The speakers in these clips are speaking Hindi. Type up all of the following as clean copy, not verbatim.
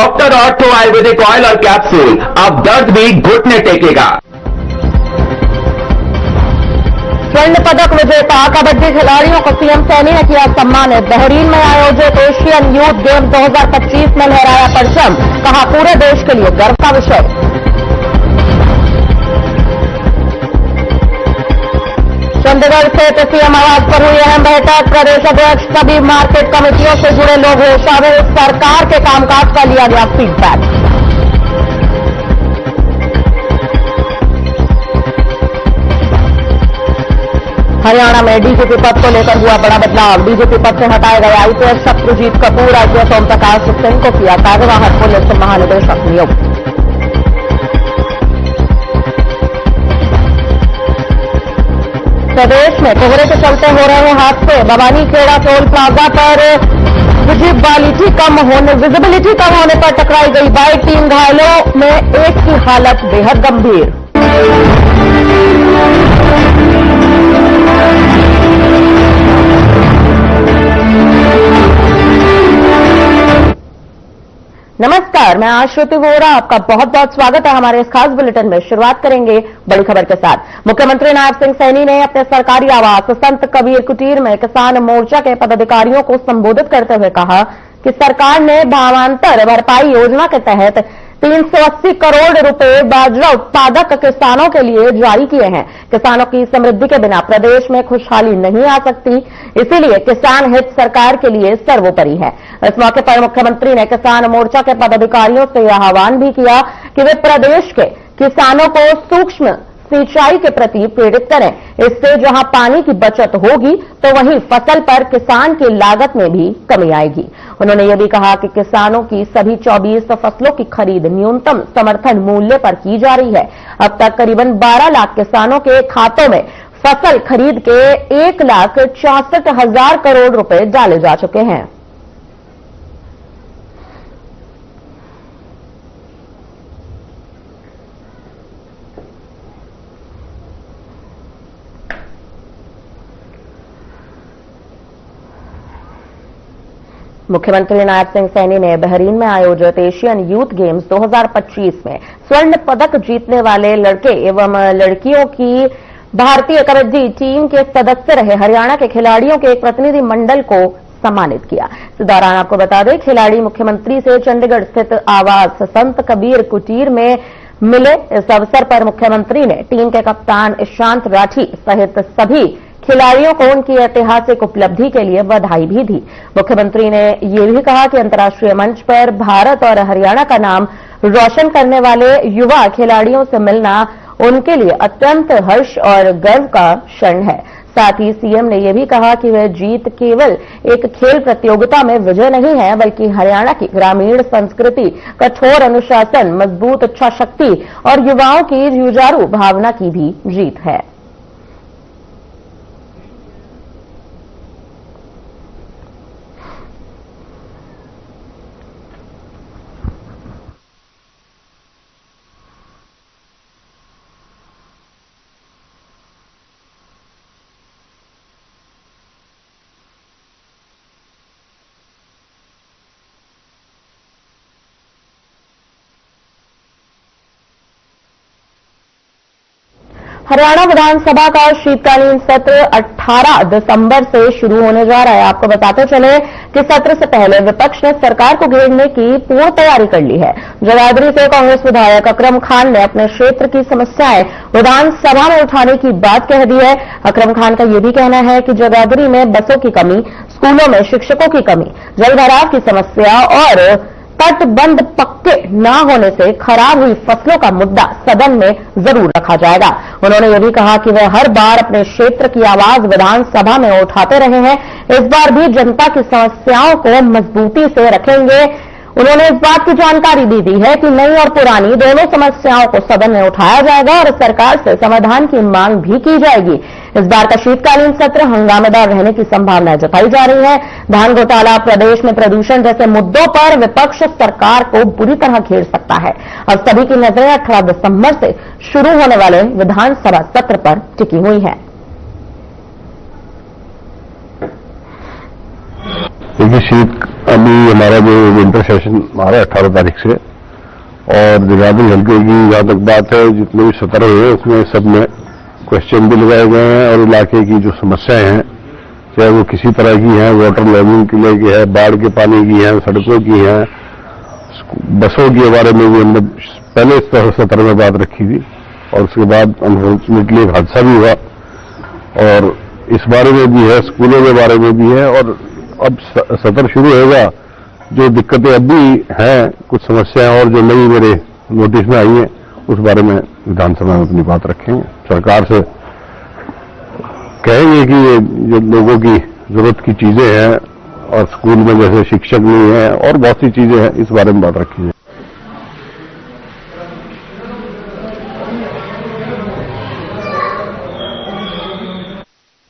डॉक्टर ऑर्थो आयुर्वेदिक ऑयल और कैप्सूल, अब दर्द भी घुटने टेकेगा। स्वर्ण पदक विजेता कबड्डी खिलाड़ियों को सीएम सैनी ने किया सम्मानित। बहरीन में आयोजित एशियन यूथ गेम्स 2025 में लहराया परचम, कहा पूरे देश के लिए गर्व का विषय। चंडीगढ़ स्थित सीएम आवास पर हुई अहम बैठक। प्रदेश अध्यक्ष सभी मार्केट कमेटियों से जुड़े लोगों शामिल। सरकार के कामकाज का लिया गया फीडबैक। हरियाणा में डीजीपी पद को लेकर हुआ बड़ा बदलाव। डीजीपी पद से हटाए गए आईपीएस शत्रुजीत कपूर, आईपीएस ओम प्रकाश सिंह को किया कार्यवाहक पुलिस महानिदेशक नियुक्त। प्रदेश में कोहरे के चलते हो रहे हादसे। भवानी खेड़ा टोल प्लाजा पर विजिबिलिटी कम होने पर टकराई गई बाइक। 3 घायलों में एक की हालत बेहद गंभीर। नमस्कार, मैं आश्रुति वोरा, आपका बहुत बहुत स्वागत है हमारे इस खास बुलेटिन में। शुरुआत करेंगे बड़ी खबर के साथ। मुख्यमंत्री नायब सिंह सैनी ने अपने सरकारी आवास संत कबीर कुटीर में किसान मोर्चा के पदाधिकारियों को संबोधित करते हुए कहा कि सरकार ने भावांतर भरपाई योजना के तहत 380 करोड़ रुपए बाजरा उत्पादक किसानों के लिए जारी किए हैं। किसानों की समृद्धि के बिना प्रदेश में खुशहाली नहीं आ सकती, इसीलिए किसान हित सरकार के लिए सर्वोपरि है। इस मौके पर मुख्यमंत्री ने किसान मोर्चा के पदाधिकारियों से यह आह्वान भी किया कि वे प्रदेश के किसानों को सूक्ष्म सिंचाई के प्रति प्रेरित करें। इससे जहां पानी की बचत होगी तो वहीं फसल पर किसान की लागत में भी कमी आएगी। उन्होंने यह भी कहा कि किसानों की सभी 24 फसलों की खरीद न्यूनतम समर्थन मूल्य पर की जा रही है। अब तक करीबन 12 लाख किसानों के खातों में फसल खरीद के 1,64,000 करोड़ रुपए डाले जा चुके हैं। मुख्यमंत्री नायब सिंह सैनी ने बहरीन में आयोजित एशियन यूथ गेम्स 2025 में स्वर्ण पदक जीतने वाले लड़के एवं लड़कियों की भारतीय कबड्डी टीम के सदस्य रहे हरियाणा के खिलाड़ियों के एक प्रतिनिधि मंडल को सम्मानित किया। इस दौरान आपको बता दें, खिलाड़ी मुख्यमंत्री से चंडीगढ़ स्थित आवास संत कबीर कुटीर में मिले। इस अवसर पर मुख्यमंत्री ने टीम के कप्तान ईशांत राठी सहित सभी खिलाड़ियों को उनकी ऐतिहासिक उपलब्धि के लिए बधाई भी दी। मुख्यमंत्री ने यह भी कहा कि अंतर्राष्ट्रीय मंच पर भारत और हरियाणा का नाम रोशन करने वाले युवा खिलाड़ियों से मिलना उनके लिए अत्यंत हर्ष और गर्व का क्षण है। साथ ही सीएम ने यह भी कहा कि वह जीत केवल एक खेल प्रतियोगिता में विजय नहीं है, बल्कि हरियाणा की ग्रामीण संस्कृति, कठोर अनुशासन, मजबूत इच्छा शक्ति और युवाओं की जुझारू भावना की भी जीत है। हरियाणा विधानसभा का शीतकालीन सत्र 18 दिसंबर से शुरू होने जा रहा है। आपको बताते चले कि सत्र से पहले विपक्ष ने सरकार को घेरने की पूर्ण तैयारी कर ली है। जगाधरी से कांग्रेस विधायक अकरम खान ने अपने क्षेत्र की समस्याएं विधानसभा में उठाने की बात कह दी है। अकरम खान का यह भी कहना है कि जगाधरी में बसों की कमी, स्कूलों में शिक्षकों की कमी, जल भराव की समस्या और तटबंध पक्के न होने से खराब हुई फसलों का मुद्दा सदन में जरूर रखा जाएगा। उन्होंने यह भी कहा कि वे हर बार अपने क्षेत्र की आवाज विधानसभा में उठाते रहे हैं, इस बार भी जनता की समस्याओं को मजबूती से रखेंगे। उन्होंने इस बात की जानकारी भी दी है कि नई और पुरानी दोनों समस्याओं को सदन में उठाया जाएगा और सरकार से समाधान की मांग भी की जाएगी। इस बार का शीतकालीन सत्र हंगामेदार रहने की संभावना जताई जा रही है। धान घोटाला, प्रदेश में प्रदूषण जैसे मुद्दों पर विपक्ष सरकार को बुरी तरह घेर सकता है। अब सभी की नजरें 18 दिसंबर से शुरू होने वाले विधानसभा सत्र पर टिकी हुई है। देखिए, अभी हमारा जो विंटर सेशन आ रहा है 18 तारीख से, और जगाधरी हल्के की जहाँ तक बात है, जितने भी सत्र हुए उसमें सब में क्वेश्चन भी लगाए गए हैं, और इलाके की जो समस्याएं हैं, चाहे वो किसी तरह की हैं, वाटर लेवलिंग के लेके है, बाढ़ के पानी की है, सड़कों की है, बसों के बारे में भी हमने पहले सत्र में बात रखी थी, और उसके बाद अनफॉर्चुनेटली एक हादसा भी हुआ, और इस बारे में भी है, स्कूलों के बारे में भी है। और अब सत्र शुरू होगा, जो दिक्कतें अब भी हैं, कुछ समस्याएं और जो नई मेरे नोटिस में आई हैं, उस बारे में विधानसभा में अपनी बात रखेंगे। सरकार से कहेंगे कि ये जो लोगों की जरूरत की चीजें हैं, और स्कूल में जैसे शिक्षक नहीं है और बहुत सी चीजें हैं, इस बारे में बात रखी है।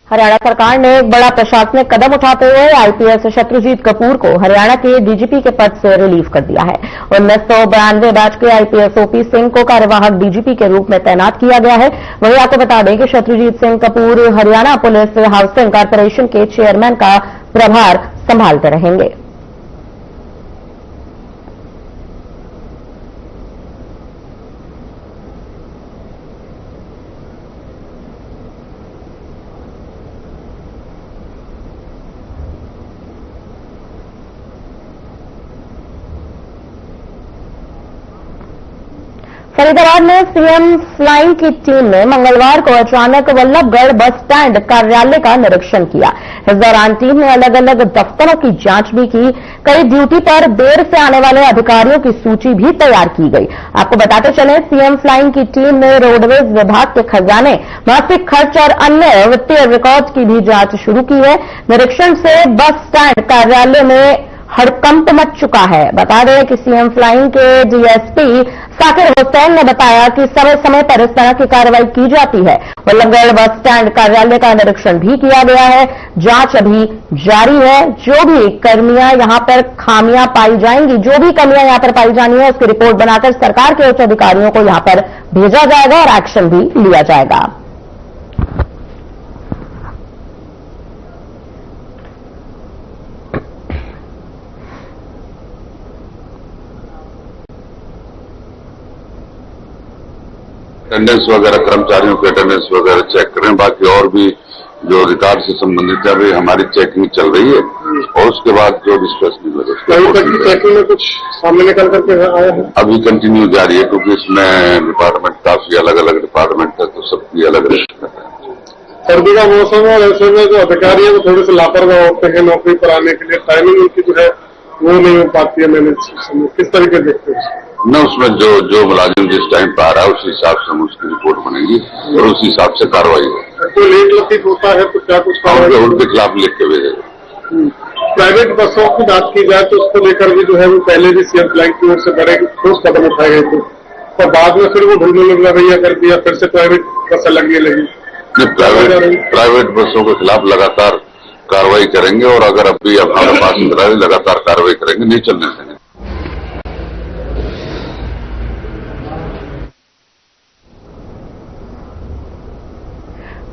हरियाणा सरकार ने एक बड़ा प्रशासनिक कदम उठाते हुए आईपीएस शत्रुजीत कपूर को हरियाणा के डीजीपी के पद से रिलीव कर दिया है। 1992 बैच के आईपीएस ओपी सिंह को कार्यवाहक डीजीपी के रूप में तैनात किया गया है। वहीं आपको बता दें कि Shatrujit Singh Kapoor Haryana police housing corporation के चेयरमैन का प्रभार संभालते रहेंगे। फरीदाबाद में सीएम फ्लाइंग की टीम ने मंगलवार को अचानक वल्लभगढ़ बस स्टैंड कार्यालय का निरीक्षण किया। इस दौरान टीम ने अलग अलग दफ्तरों की जांच भी की। कई ड्यूटी पर देर से आने वाले अधिकारियों की सूची भी तैयार की गई। आपको बताते चले, सीएम फ्लाइंग की टीम ने रोडवेज विभाग के खजाने, मासिक खर्च और अन्य वित्तीय रिकॉर्ड की भी जांच शुरू की है। निरीक्षण से बस स्टैंड कार्यालय में हड़कंप मच चुका है। बता दें कि सीएम फ्लाइंग के डीएसपी साकिर हुसैन ने बताया कि समय समय पर इस तरह की कार्रवाई की जाती है। वल्लभगढ़ बस स्टैंड कार्यालय का निरीक्षण भी किया गया है। जांच अभी जारी है। जो भी कर्मियां यहां पर खामियां पाई जाएंगी, जो भी कमियां यहां पर पाई जानी है, उसकी रिपोर्ट बनाकर सरकार के उच्च अधिकारियों को यहां पर भेजा जाएगा और एक्शन भी लिया जाएगा। अटेंडेंस वगैरह, कर्मचारियों के अटेंडेंस वगैरह चेक करें। बाकी और भी जो रिकॉर्ड से संबंधित है, अभी हमारी चेकिंग चल रही है, और उसके बाद जो भी स्पेसिफिक लगे चेकिंग में कुछ सामने निकल करके आया है, अभी कंटिन्यू जारी है, क्योंकि इसमें डिपार्टमेंट काफी अलग अलग डिपार्टमेंट है, तो सबकी अलग अलग है। सर्दी का मौसम है, ऐसे में जो अधिकारी है वो थोड़े से लापरवाह होते हैं नौकरी पर आने के लिए, टाइमिंग उनकी जो है वो नहीं हो पाती है। मैंने किस तरीके देखते हैं न, उसमें जो मुलाजिम जिस टाइम पर आ रहा है उस हिसाब से हम उसकी रिपोर्ट बनेगी और उस हिसाब से कार्रवाई होगी। तो लेट लतीफ होता है तो क्या कुछ कार्रवाई उनके खिलाफ लिख के भेजेगा। प्राइवेट बसों की बात की जाए तो उसको लेकर भी जो है वो पहले भी सीएम फ्लाइंग की ओर से बड़े ठोस कदम उठाए गए थे, और बाद में फिर वो ढूंढने लगा रवैया कर दिया, फिर से प्राइवेट बसें लगने लगी। प्राइवेट बसों के खिलाफ लगातार कार्रवाई करेंगे, और अगर अभी हमारे पास लगातार कार्रवाई करेंगे, नहीं चलने देंगे।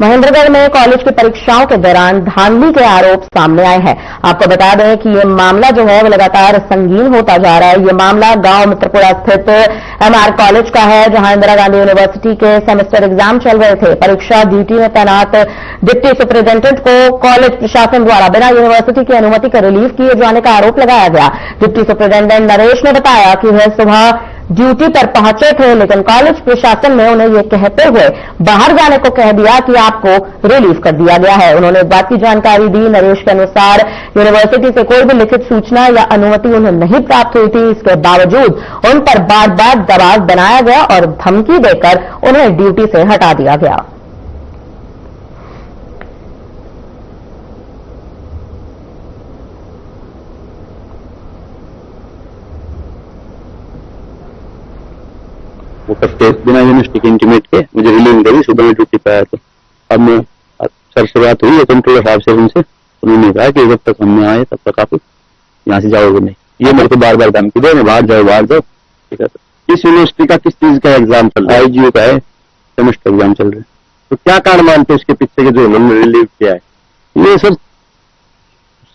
महेंद्रगढ़ में कॉलेज की परीक्षाओं के दौरान धांधली के आरोप सामने आए हैं। आपको बता दें कि ये मामला जो है वो लगातार संगीन होता जा रहा है। ये मामला गांव मित्रपुरा स्थित एमआर कॉलेज का है, जहां इंदिरा गांधी यूनिवर्सिटी के सेमेस्टर एग्जाम चल रहे थे। परीक्षा ड्यूटी में तैनात डिप्टी सुपरिटेंडेंट को कॉलेज प्रशासन द्वारा बिना यूनिवर्सिटी की अनुमति का रिलीव किए जाने का आरोप लगाया गया। डिप्टी सुपरिटेंडेंट नरेश ने बताया कि वह सुबह ड्यूटी पर पहुंचे थे, लेकिन कॉलेज प्रशासन ने उन्हें यह कहते हुए बाहर जाने को कह दिया कि आपको रिलीव कर दिया गया है। उन्होंने इस बात की जानकारी दी। नरेश के अनुसार यूनिवर्सिटी से कोई भी लिखित सूचना या अनुमति उन्हें नहीं प्राप्त हुई थी। इसके बावजूद उन पर बार बार दबाव बनाया गया और धमकी देकर उन्हें ड्यूटी से हटा दिया गया। वो करते बिना यूनिवर्सिटी के इंटीमेट के मुझे रिलीव करी। सुबह में ड्यूटी पे आया था। अब मैं सर से बात हुई है कंट्रोलर साहब से, उनसे उन्होंने कहा कि जब तक हम नहीं आए तब तक आप यहाँ से जाओगे नहीं। ये मेरे को बार बार धमकी दे, मैं बाहर जाओ। ठीक है, किस यूनिवर्सिटी का किस चीज का एग्जाम चल रहा है? आईजीयू का है, सेमेस्टर एग्जाम चल रहा है। तो क्या कारण मानते उसके पीछे के जो उन्होंने रिलीव किया है? ये सर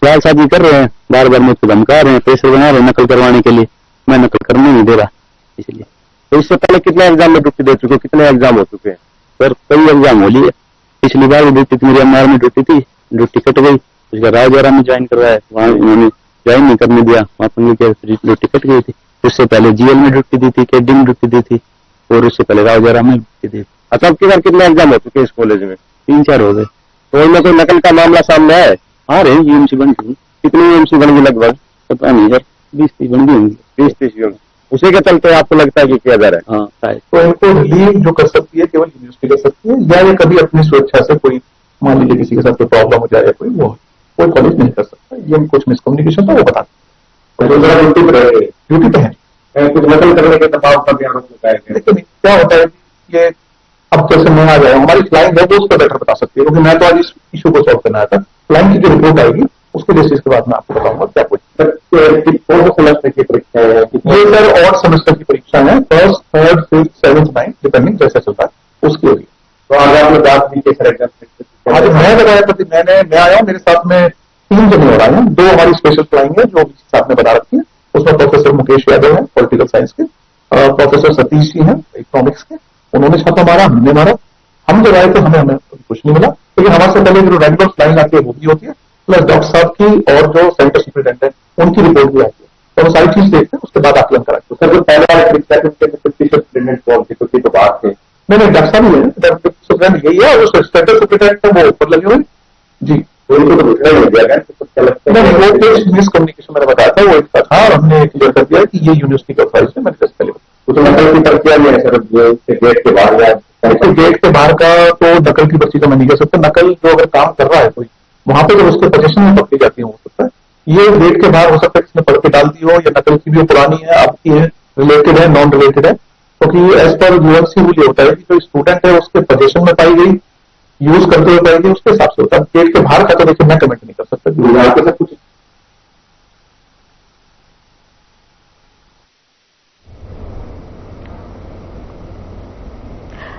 सवाल साजी कर रहे हैं, बार बार मुझको धमका रहे हैं, प्रेशर बना रहे हैं नकल करवाने के लिए। मैं नकल करने नहीं दे रहा इसलिए। तो इससे पहले कितने एग्जाम में ड्यूटी दे चुके हो, कितने एग्जाम हो चुके हैं? सर कई एग्जाम हो लिए। पिछली बार भी ड्यूटी थी, मेरी एमआर में ड्यूटी थी, ड्यूटी कट गई। उसका राजौरा में ज्वाइन करवाया, वहाँ उन्होंने ज्वाइन नहीं करने दिया, वहाँ पर ड्यूटी कट गई थी। उससे पहले जीएल में ड्यूटी दी थी, केडी में ड्यूटी दी थी, और उससे पहले राजौरा में ड्यूटी दी थी। अच्छा, अब की बार कितने एग्जाम हो चुके हैं इस कॉलेज में? 3-4 हो गए। तो इनमें कोई नकल का मामला सामने आया है? आ रहे हैं यूएमसी बन गई। कितनी यूएमसी बन गई लगभग? पता नहीं सर, 20-30 बन गई होंगी। 20-30 यूएमसी। उसी के चलते आपको लगता है कि किया जा रहा है? हाँ शायद। तो इनको रिलीव जो कर सकती है केवल यूनिवर्सिटी कर सकती है, या ये कभी अपनी स्वेच्छा से कोई मान लीजिए किसी के साथ कोई प्रॉब्लम हो जाए या कोई कॉलेज नहीं कर सकता। ये कुछ मिसकम्युनिकेशन था वो बता ड्यूटी पे है, कुछ नकल करने के दबाव का भी आरोप लगाया गया। लेकिन क्या होता है कि ये अब जैसे मैं आ जाए, हमारी क्लाइंट है वो उसको बेटर बता सकती है, क्योंकि मैं तो आज इस इशू को सॉल्व करना आया था। क्लाइंट की जो रिपोर्ट आएगी उसके बेसिस के बाद मैं आपको बताऊंगा क्या कुछ। सेमेस्टर की परीक्षा है ये सर और सेमेस्टर की परीक्षा है, 1st, 3rd, 5th, 7th, 9th depending जैसे चलता है उसकी होगी। तो आज आपने बात की कि सर एग्जाम आज मैं बताया था, मैं आया हूँ, मेरे साथ में 3 जने और आए हैं। 2 हमारी स्पेशल फ्लाइंग है जो साथ में बता रखी है, उसमें प्रोफेसर मुकेश यादव है पॉलिटिकल साइंस के, प्रोफेसर सतीश जी हैं इकोनॉमिक्स के, उन्होंने छापा मारा, हमने मारा। हम जब आए तो हमें कुछ नहीं मिला, लेकिन हमारे से पहले जो रेगुलर फ्लाइंग आती है वो भी होती है, प्लस डॉक्टर साहब की और जो सेंटर सुपरिटेंडेंट है उनकी रिपोर्ट भी आती है। तो वो सारी चीज देखते हैं, उसके बाद आकलन कराते हैं। सर, जो पहले वाले परीक्षा के सुपरिटेंडेंट कौन थे? क्योंकि तो बात थे नहीं डॉक्टर साहब ही है, डॉक्टर सुपरिटेंडेंट यही है, और सेंटर सुपरिटेंडेंट वो ऊपर लगे हुए जी। उनको तो दूसरा ही हो गया नहीं, वो कुछ मिसकम्युनिकेशन मैंने बताया था, वो एक था और हमने क्लियर कर दिया कि ये यूनिवर्सिटी का ऑथराइज है। मैंने जस्ट पहले तो नकल की प्रक्रिया में है सर, गेट के बाहर या गेट के बाहर का तो नकल की पर्ची का मैं नहीं कह सकता। नकल जो अगर काम कर रहा है कोई, वहां पे जब उसके पोजीशन में पकड़ी जाती है हो सकता है। ये गेट के बाहर हो सकता है किसने पढ़ के डाल दी हो, या नकल की भी पुरानी है, आपकी है, रिलेटेड है, नॉन रिलेटेड है। क्योंकि एज पर यूएमसी रूल ये होता है कि जो स्टूडेंट है उसके पोजीशन में पाई गई, यूज करते हुए पाई गई, उसके हिसाब से होता है। गेट के बाहर का तो देखिए मैं कमेंट नहीं कर सकता कुछ।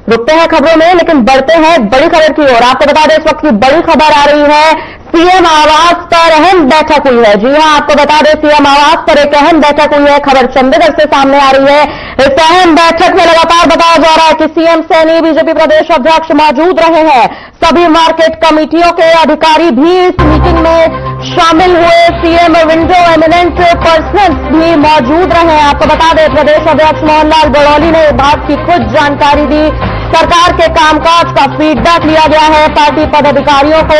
रुकते हैं खबरों में, लेकिन बढ़ते हैं बड़ी खबर की ओर। आपको बता दें इस वक्त की बड़ी खबर आ रही है, सीएम आवास पर अहम बैठक हुई है। जी हां, आपको बता दें सीएम आवास पर एक अहम बैठक हुई है। खबर चंडीगढ़ से सामने आ रही है। इस अहम बैठक में लगातार बताया जा रहा है कि सीएम सैनी बीजेपी प्रदेश अध्यक्ष मौजूद रहे हैं। सभी मार्केट कमेटियों के अधिकारी भी इस मीटिंग में शामिल हुए। सीएम विंडो एमिनेंट पर्सन्स भी मौजूद रहे। आपको बता दें प्रदेश अध्यक्ष मोहनलाल बड़ौली ने बात की खुद जानकारी दी। सरकार के कामकाज का फीडबैक लिया गया है। पार्टी पदाधिकारियों को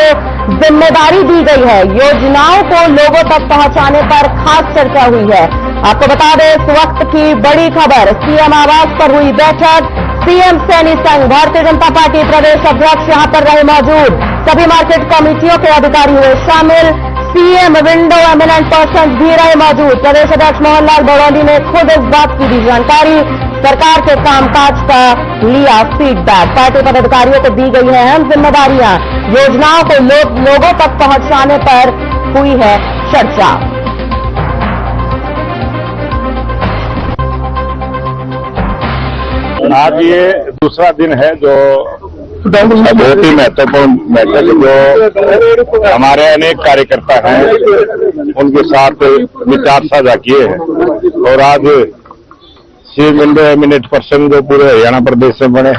जिम्मेदारी दी गई है। योजनाओं को लोगों तक पहुंचाने पर खास चर्चा हुई है। आपको बता दें इस वक्त की बड़ी खबर, सीएम आवास पर हुई बैठक। सीएम सैनी संघ भारतीय जनता पार्टी प्रदेश अध्यक्ष यहां पर रहे मौजूद। सभी मार्केट कमेटियों के अधिकारी हुए शामिल। सीएम विंडो एमिनेंट पर्सन भी रहे मौजूद। प्रदेश अध्यक्ष मोहनलाल बड़ौली ने खुद इस बात की दी जानकारी। सरकार के कामकाज का लिया फीडबैक। पार्टी पदाधिकारियों को दी गई है अहम जिम्मेदारियां। योजनाओं को लोगों तक पहुंचाने पर हुई है चर्चा। आज ये दूसरा दिन है जो बहुत ही महत्वपूर्ण बैठक, जो हमारे अनेक कार्यकर्ता हैं उनके साथ विचार साझा किए हैं। और आज सीएम विंडो एमिनेंट पर्सन जो पूरे हरियाणा प्रदेश में बने,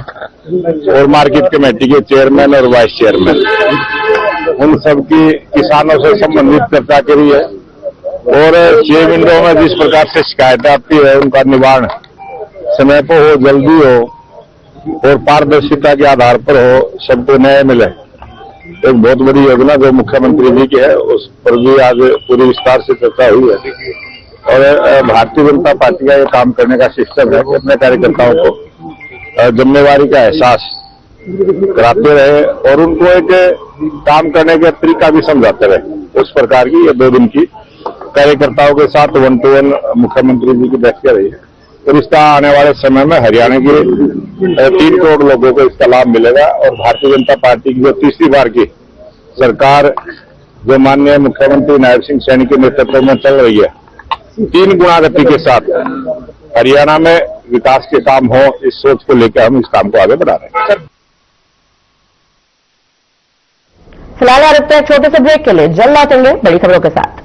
और मार्केट कमेटी के चेयरमैन और वाइस चेयरमैन, उन सबकी किसानों से संबंधित चर्चा करी है। और सीएम विंडो में जिस प्रकार से शिकायत आती है उनका निवारण समय पर हो, जल्दी हो और पारदर्शिता के आधार पर हो, सबको न्याय मिले। एक बहुत बड़ी योजना जो मुख्यमंत्री जी की है उस पर भी आज पूरी विस्तार से चर्चा हुई है। और भारतीय जनता पार्टी का ये काम करने का सिस्टम है कि अपने कार्यकर्ताओं को जिम्मेवारी का एहसास कराते रहे और उनको एक काम करने का तरीका भी समझाते रहे। उस प्रकार की ये 2 दिन की कार्यकर्ताओं के साथ 1-to-1 मुख्यमंत्री जी की बैठक रही है। और इसका आने वाले समय में हरियाणा के 3 करोड़ लोगों को इसका लाभ मिलेगा। और भारतीय जनता पार्टी की जो तीसरी बार की सरकार जो माननीय मुख्यमंत्री नायब सिंह सैनी के नेतृत्व में चल रही है, 3 गुना गति के साथ हरियाणा में विकास के काम हो, इस सोच को लेकर हम इस काम को आगे बढ़ा रहे हैं। फिलहाल रुकते हैं छोटे से ब्रेक के लिए, जल्द लौटेंगे बड़ी खबरों के साथ।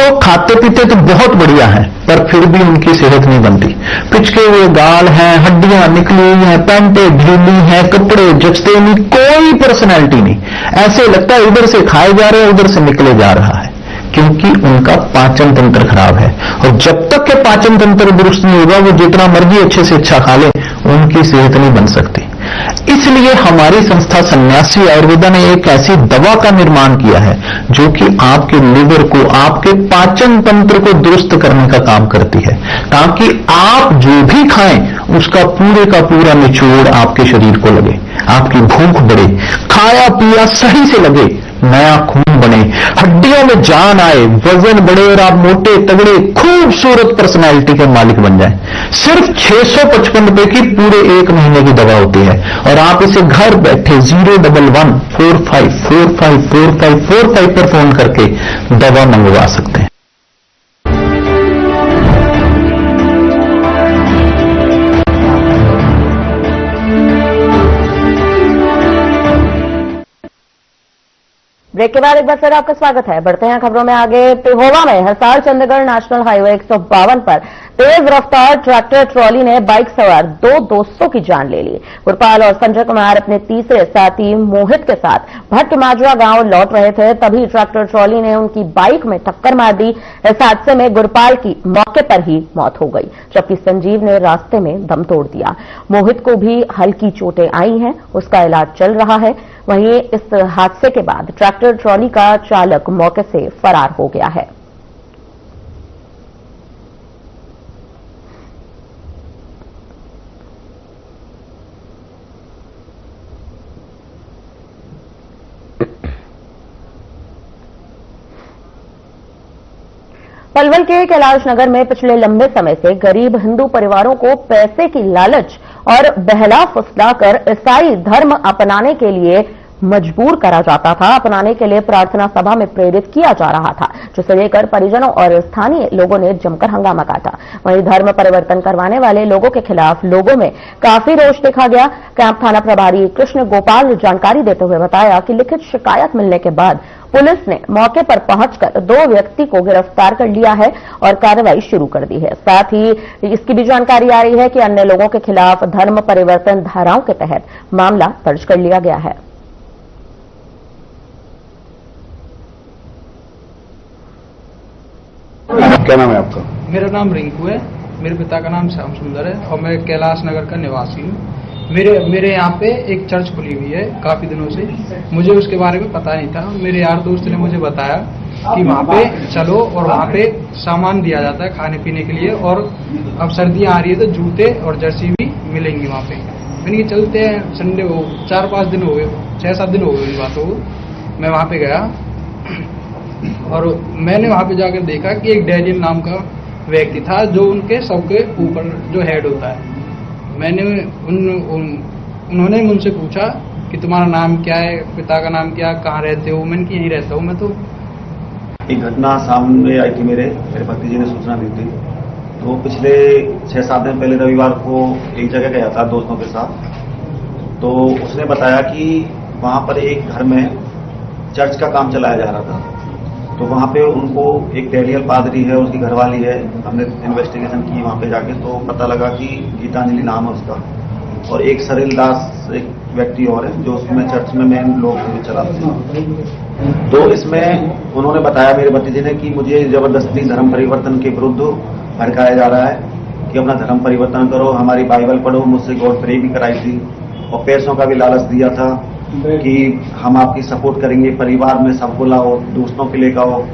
लोग खाते पीते तो बहुत बढ़िया हैं, पर फिर भी उनकी सेहत नहीं बनती। पिचके हुए गाल हैं, हड्डियां निकली हुई हैं, पैंटें ढीली हैं, कपड़े जचते नहीं, कोई पर्सनैलिटी नहीं। ऐसे लगता है इधर से खाए जा रहे हैं, उधर से निकले जा रहा है, क्योंकि उनका पाचन तंत्र खराब है। और जब तक के पाचन तंत्र दुरुस्त नहीं होगा, वो जितना मर्जी अच्छे से अच्छा खा ले, उनकी सेहत नहीं बन सकती। इसलिए हमारी संस्था सन्यासी आयुर्वेदा ने एक ऐसी दवा का निर्माण किया है जो कि आपके लिवर को, आपके पाचन तंत्र को दुरुस्त करने का काम करती है, ताकि आप जो भी खाएं उसका पूरे का पूरा निचोड़ आपके शरीर को लगे, आपकी भूख बढ़े, खाया पिया सही से लगे, नया खून बने, हड्डियों में जान आए, वजन बढ़े और आप मोटे तगड़े खूबसूरत पर्सनैलिटी के मालिक बन जाएं। सिर्फ 655 रुपए की पूरे 1 महीने की दवा होती है और आप इसे घर बैठे 01145454545 पर फोन करके दवा मंगवा सकते हैं। ब्रेक के बाद एक बार फिर आपका स्वागत है। बढ़ते हैं खबरों में आगे। पिहोवा में हरसाल चंडीगढ़ नेशनल हाईवे 152 पर तेज रफ्तार ट्रैक्टर ट्रॉली ने बाइक सवार 2 दोस्तों की जान ले ली। गुरपाल और संजय कुमार अपने तीसरे साथी मोहित के साथ भट्ट माजरा गांव लौट रहे थे, तभी ट्रैक्टर ट्रॉली ने उनकी बाइक में टक्कर मार दी। इस हादसे में गुरपाल की मौके पर ही मौत हो गई, जबकि संजीव ने रास्ते में दम तोड़ दिया। मोहित को भी हल्की चोटें आई हैं, उसका इलाज चल रहा है। वहीं इस हादसे के बाद ट्रैक्टर ट्रॉली का चालक मौके से फरार हो गया है। पलवल के कैलाश नगर में पिछले लंबे समय से गरीब हिंदू परिवारों को पैसे की लालच और बहला फुसलाकर ईसाई धर्म अपनाने के लिए मजबूर करा जाता था। अपनाने के लिए प्रार्थना सभा में प्रेरित किया जा रहा था, जिसे लेकर परिजनों और स्थानीय लोगों ने जमकर हंगामा काटा। वहीं धर्म परिवर्तन करवाने वाले लोगों के खिलाफ लोगों में काफी रोष देखा गया। कैंप थाना प्रभारी कृष्ण गोपाल ने जानकारी देते हुए बताया कि लिखित शिकायत मिलने के बाद पुलिस ने मौके पर पहुंचकर 2 व्यक्ति को गिरफ्तार कर लिया है और कार्रवाई शुरू कर दी है। साथ ही इसकी भी जानकारी आ रही है कि अन्य लोगों के खिलाफ धर्म परिवर्तन धाराओं के तहत मामला दर्ज कर लिया गया है। क्या नाम है आपका? मेरा नाम रिंकू है, मेरे पिता का नाम श्याम सुंदर है और मैं कैलाश नगर का निवासी हूँ। मेरे यहाँ पे एक चर्च खुली हुई है काफी दिनों से, मुझे उसके बारे में पता नहीं था। मेरे यार दोस्त ने मुझे बताया कि वहाँ पे चलो और वहाँ पे सामान दिया जाता है खाने पीने के लिए, और अब सर्दियाँ आ रही है तो जूते और जर्सी भी मिलेंगी वहाँ पे। मैंने चलते हैं, संडे हो 4-5 दिन हो गए, 6-7 दिन हो गए इस बातों को। मैं वहाँ पे गया और मैंने वहाँ पे जाकर देखा कि एक डैनियल नाम का व्यक्ति था जो उनके सबके ऊपर जो हेड होता है। मैंने उन्होंने मुझसे पूछा कि तुम्हारा नाम क्या है, पिता का नाम क्या, कहाँ रहते हो? मैंने कि यहीं रहता हूँ मैं। तो एक घटना सामने आई थी, मेरे भतीजे ने सूचना दी थी। तो पिछले 6-7 दिन पहले रविवार को एक जगह गया था दोस्तों के साथ। तो उसने बताया कि वहाँ पर एक घर में चर्च का काम चलाया जा रहा था। तो वहाँ पे उनको एक डैनियल पादरी है, उसकी घरवाली है। हमने इन्वेस्टिगेशन की वहाँ पे जाके, तो पता लगा कि गीतांजलि नाम है उसका, और एक सरिल दास एक व्यक्ति और है जो उसमें चर्च में मेन लोग चलाते हैं। तो इसमें उन्होंने बताया मेरे भतीजे ने कि मुझे जबरदस्ती धर्म परिवर्तन के विरुद्ध भड़काया जा रहा है कि अपना धर्म परिवर्तन करो, हमारी बाइबल पढ़ो। मुझसे गॉड प्रे भी कराई थी और पैसों का भी लालच दिया था कि हम आपकी सपोर्ट करेंगे, परिवार में सबको लाओ, दोस्तों के लेकर आओ।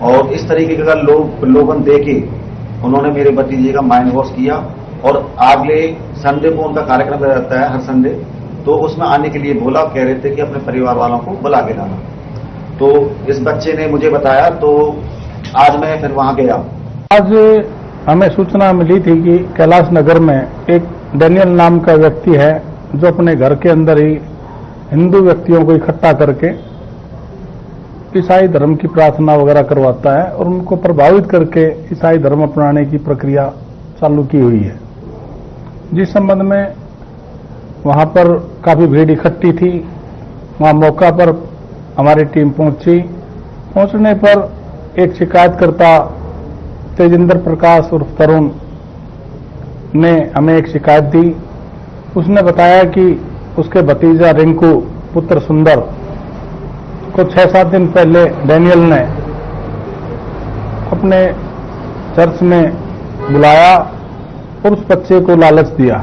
और इस तरीके का लोगन दे के उन्होंने मेरे भतीजे का माइंड वॉश किया। और अगले संडे को उनका कार्यक्रम रहता है हर संडे, तो उसमें आने के लिए बोला, कह रहे थे कि अपने परिवार वालों को बुला के लाना। तो इस बच्चे ने मुझे बताया, तो आज मैं फिर वहां गया। आज हमें सूचना मिली थी कि कैलाश नगर में एक डैनियल नाम का व्यक्ति है जो अपने घर के अंदर ही हिंदू व्यक्तियों को इकट्ठा करके ईसाई धर्म की प्रार्थना वगैरह करवाता है और उनको प्रभावित करके ईसाई धर्म अपनाने की प्रक्रिया चालू की हुई है। जिस संबंध में वहां पर काफी भीड़ इकट्ठी थी, वहां मौका पर हमारी टीम पहुंची। पहुंचने पर एक शिकायतकर्ता तेजिंदर प्रकाश उर्फ तरुण ने हमें एक शिकायत दी। उसने बताया कि उसके भतीजा रिंकू पुत्र सुंदर को 6-7 दिन पहले डैनियल ने अपने चर्च में बुलाया और उस बच्चे को लालच दिया।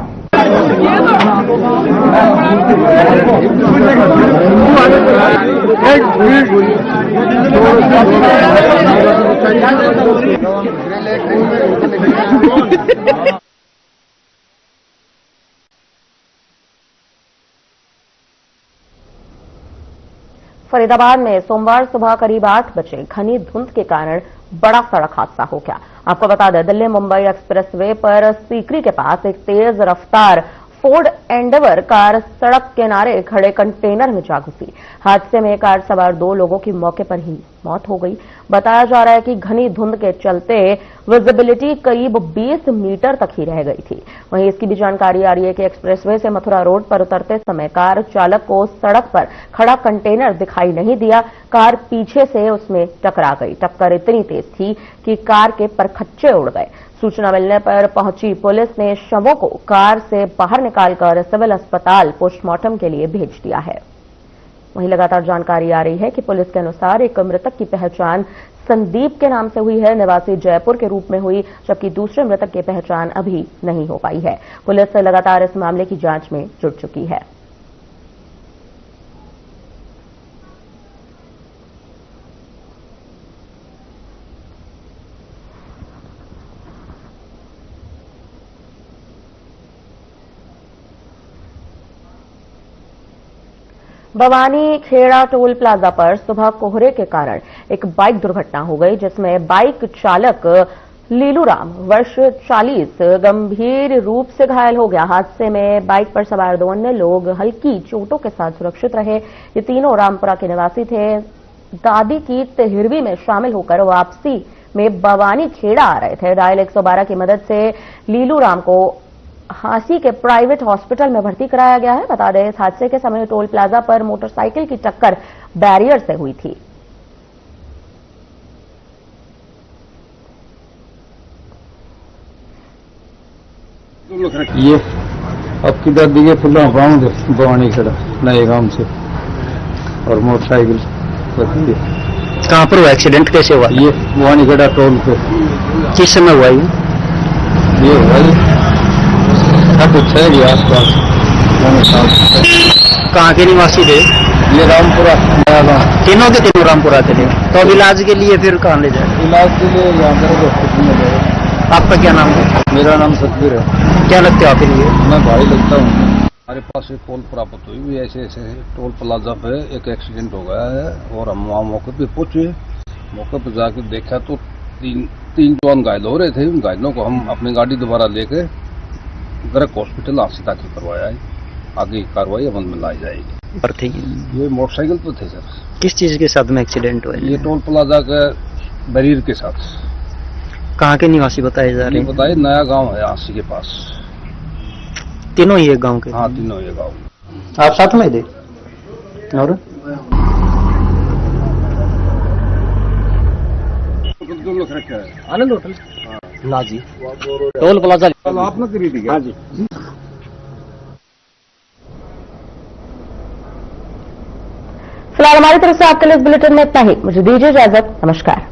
फरीदाबाद में सोमवार सुबह करीब 8 बजे घनी धुंध के कारण बड़ा सड़क हादसा हो गया। आपको बता दें, दिल्ली मुंबई एक्सप्रेसवे पर सीकरी के पास एक तेज रफ्तार फोर्ड एंडेवर कार सड़क किनारे खड़े कंटेनर में जा घुसी। हादसे में कार सवार 2 लोगों की मौके पर ही मौत हो गई। बताया जा रहा है कि घनी धुंध के चलते विजिबिलिटी करीब 20 मीटर तक ही रह गई थी। वहीं इसकी भी जानकारी आ रही है कि एक्सप्रेसवे से मथुरा रोड पर उतरते समय कार चालक को सड़क पर खड़ा कंटेनर दिखाई नहीं दिया। कार पीछे से उसमें टकरा गई। टक्कर इतनी तेज थी कि कार के परखच्चे उड़ गए। सूचना मिलने पर पहुंची पुलिस ने शवों को कार से बाहर निकालकर सिविल अस्पताल पोस्टमार्टम के लिए भेज दिया है। वहीं लगातार जानकारी आ रही है कि पुलिस के अनुसार एक मृतक की पहचान संदीप के नाम से हुई है, निवासी जयपुर के रूप में हुई, जबकि दूसरे मृतक की पहचान अभी नहीं हो पाई है। पुलिस लगातार इस मामले की जांच में जुट चुकी है। बवानी खेड़ा टोल प्लाजा पर सुबह कोहरे के कारण एक बाइक दुर्घटना हो गई, जिसमें बाइक चालक लीलूराम वर्ष 40 गंभीर रूप से घायल हो गया। हादसे में बाइक पर सवार 2 अन्य लोग हल्की चोटों के साथ सुरक्षित रहे। ये तीनों रामपुरा के निवासी थे। दादी की तिहरवी में शामिल होकर वापसी में बवानी खेड़ा आ रहे थे। डायल 112 की मदद से लीलूराम को हांसी के प्राइवेट हॉस्पिटल में भर्ती कराया गया है। बता दें, इस हादसे के समय टोल प्लाजा पर मोटरसाइकिल की टक्कर बैरियर से हुई थी। ये आपकी दादी के फुला गाँव बवानी खेड़ा नए गांव से और मोटरसाइकिल कहाँ पर हुआ एक्सीडेंट, कैसे हुआ? ये बवानी खेड़ा टोल पे। किस समय हुआ ये हुआ कुछ है ये आसपास। कहाँ के निवासी थे? ये रामपुरा नया गाँव। तीनों के तीनों रामपुरा थे। तो अब इलाज के लिए फिर कहाँ ले जाए? इलाज के लिए यहाँ पर हॉस्पिटल में गए। आपका क्या नाम है? मेरा नाम सतबीर है। क्या लगते हो आप लिए? मैं भाई लगता हूँ। हमारे पास एक कॉल प्राप्त हुई भी ऐसे टोल प्लाजा पे एक एक्सीडेंट हो गया है और हम वहाँ मौके पे पहुंचे। मौके पे जाकर देखा तो तीन जवान घायल हो रहे थे। उन घायलों को हम अपनी गाड़ी दोबारा लेके गर्ग हॉस्पिटल हांसी दाखिल करवाया है। आगे की कार्रवाई अमल में लाई जाएगी। पर थे ये मोटरसाइकिल पे थे सर। किस चीज के साथ में एक्सीडेंट हुआ? ये टोल प्लाजा के बैरियर के साथ। कहाँ के निवासी बताए जा रहे हैं? बताइए, नया गांव है हांसी के पास। तीनों ही एक गांव के? हाँ, तीनों ये गाँव। आप साथ में थे? और आनंद होटल ना जी, टोल प्लाजा आपने करी थी? हाँ जी। फिलहाल हमारी तरफ से आपके लिए इस बुलेटिन में इतना ही। मुझे दीजिए इजाजत। नमस्कार।